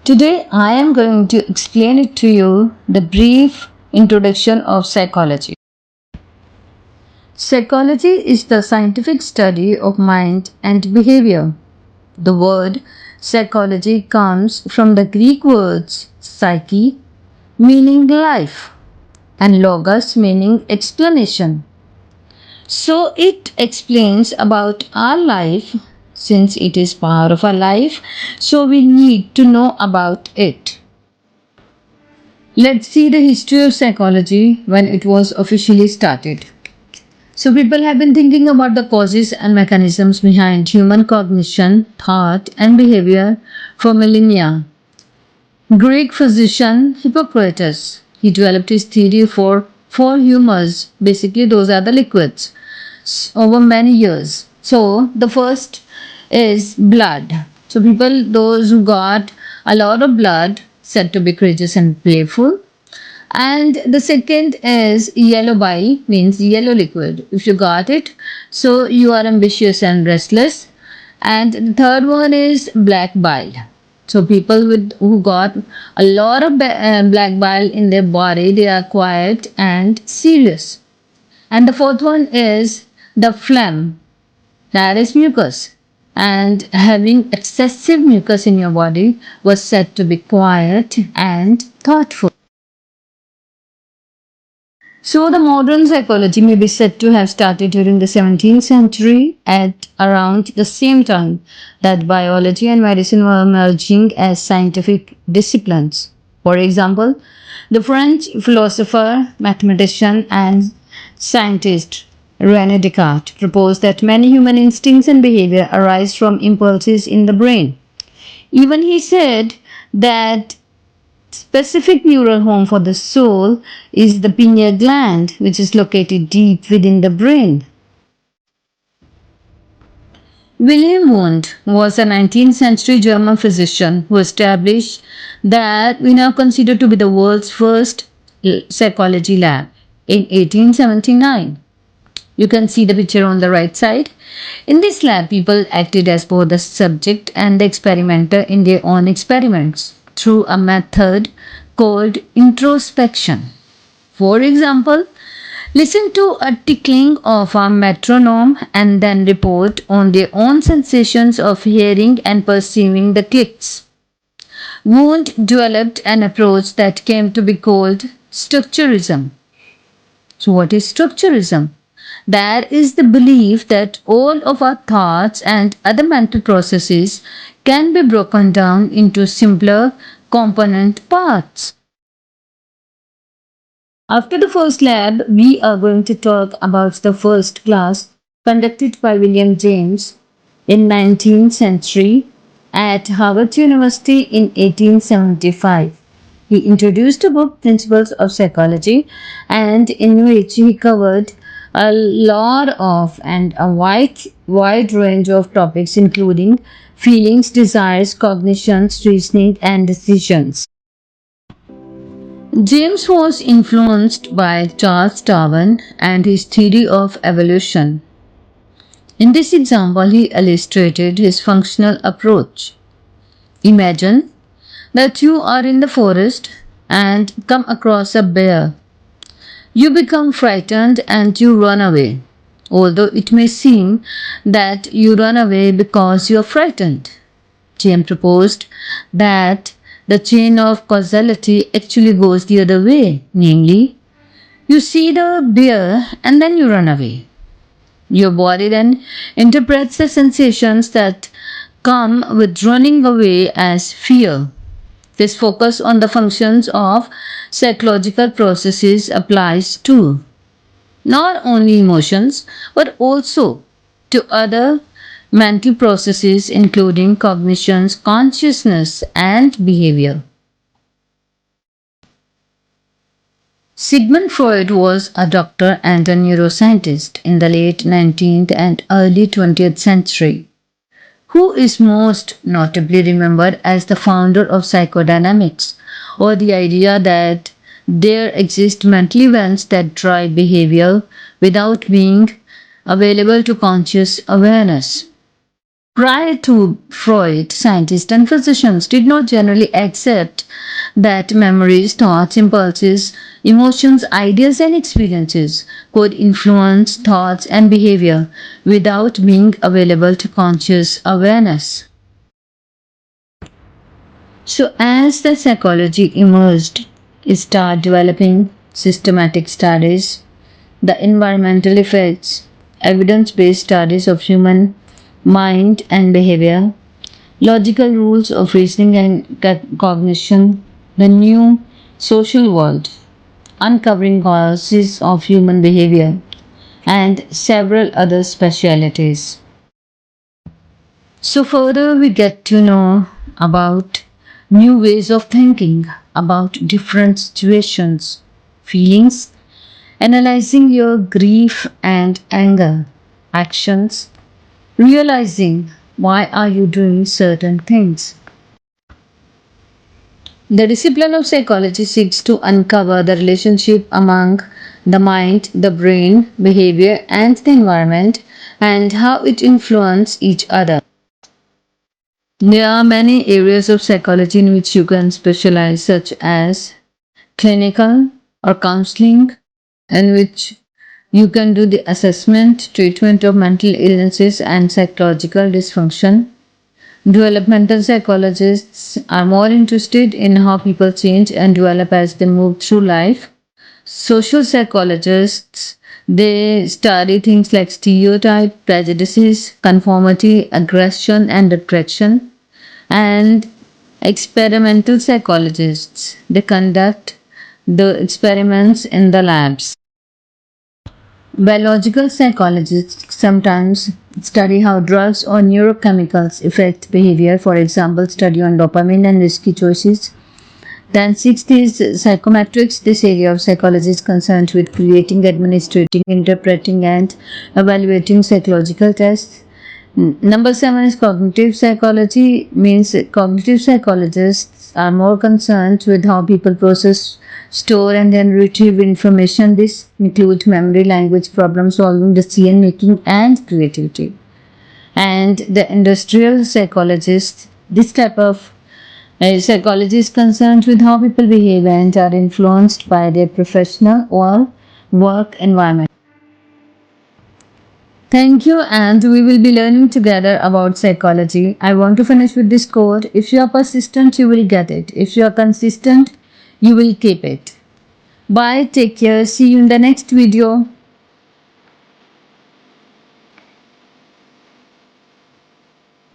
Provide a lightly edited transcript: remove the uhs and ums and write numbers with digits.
Today I am going to explain it to you the brief introduction of psychology. Psychology is the scientific study of mind and behavior. The word psychology comes from the Greek words psyche, meaning life, and logos, meaning explanation. So it explains about our life since it is part of our life, so we need to know about it. Let's see the history of psychology when it was officially started. So people have been thinking about the causes and mechanisms behind human cognition, thought and behavior for millennia. Greek physician Hippocrates, he developed his theory for four humors, basically those are the liquids, over many years. So the first is blood. So people, those who got a lot of blood, said to be courageous and playful. And the second is yellow bile, means yellow liquid. If you got it, so you are ambitious and restless. And the third one is black bile. So people who got a lot of black bile in their body, they are quiet and serious. And the fourth one is the phlegm, that is mucus. And having excessive mucus in your body was said to be quiet and thoughtful. So the modern psychology may be said to have started during the 17th century at around the same time that biology and medicine were emerging as scientific disciplines. For example, the French philosopher, mathematician and scientist René Descartes proposed that many human instincts and behavior arise from impulses in the brain. Even he said that specific neural home for the soul is the pineal gland, which is located deep within the brain. William Wundt was a 19th century German physician who established that we now consider to be the world's first psychology lab in 1879. You can see the picture on the right side. In this lab, people acted as both the subject and the experimenter in their own experiments through a method called introspection. For example, listen to a tickling of a metronome and then report on their own sensations of hearing and perceiving the clicks. Wundt developed an approach that came to be called structuralism. So what is structuralism? That is the belief that all of our thoughts and other mental processes can be broken down into simpler component parts. After the first lab, we are going to talk about the first class conducted by William James in 19th century at Harvard University in 1875. He introduced a book, Principles of Psychology, and in which he covered a lot of and a wide range of topics including feelings, desires, cognitions, reasoning and decisions. James was influenced by Charles Darwin and his theory of evolution. In this example, he illustrated his functional approach. Imagine that you are in the forest and come across a bear. You become frightened and you run away, although it may seem that you run away because you are frightened. James proposed that the chain of causality actually goes the other way, namely, you see the bear and then you run away. Your body then interprets the sensations that come with running away as fear. This focus on the functions of psychological processes applies to not only emotions but also to other mental processes including cognitions, consciousness and behavior. Sigmund Freud was a doctor and a neuroscientist in the late 19th and early 20th century, who is most notably remembered as the founder of psychodynamics, or the idea that there exist mental events that drive behavior without being available to conscious awareness. Prior to Freud, scientists and physicians did not generally accept that memories, thoughts, impulses, emotions, ideas, and experiences could influence thoughts and behavior without being available to conscious awareness. So, as the psychology emerged, it started developing systematic studies, the environmental effects, evidence based studies of human mind and behavior, logical rules of reasoning and cognition, the new social world, uncovering causes of human behavior, and several other specialities. So, further, we get to know about new ways of thinking about different situations, feelings, analyzing your grief and anger, actions, realizing why are you doing certain things. The discipline of psychology seeks to uncover the relationship among the mind, the brain, behavior, and the environment, and how it influences each other. There are many areas of psychology in which you can specialize, such as clinical or counseling, in which you can do the assessment, treatment of mental illnesses and psychological dysfunction. Developmental psychologists are more interested in how people change and develop as they move through life. Social psychologists, they study things like stereotype, prejudices, conformity, aggression, and attraction. And experimental psychologists, they conduct the experiments in the labs. Biological psychologists sometimes study how drugs or neurochemicals affect behavior, for example, study on dopamine and risky choices. Then, sixth is psychometrics. This area of psychology is concerned with creating, administrating, interpreting, and evaluating psychological tests. Number seven is cognitive psychology, means cognitive psychologists are more concerned with how people process, store, and then retrieve information. This includes memory, language, problem solving, decision making, and creativity. And the industrial psychologists, this type of psychology is concerned with how people behave and are influenced by their professional or work environment. Thank you, and we will be learning together about psychology. I want to finish with this quote: if you are persistent, you will get it. If you are consistent, you will keep it. Bye, take care, see you in the next video.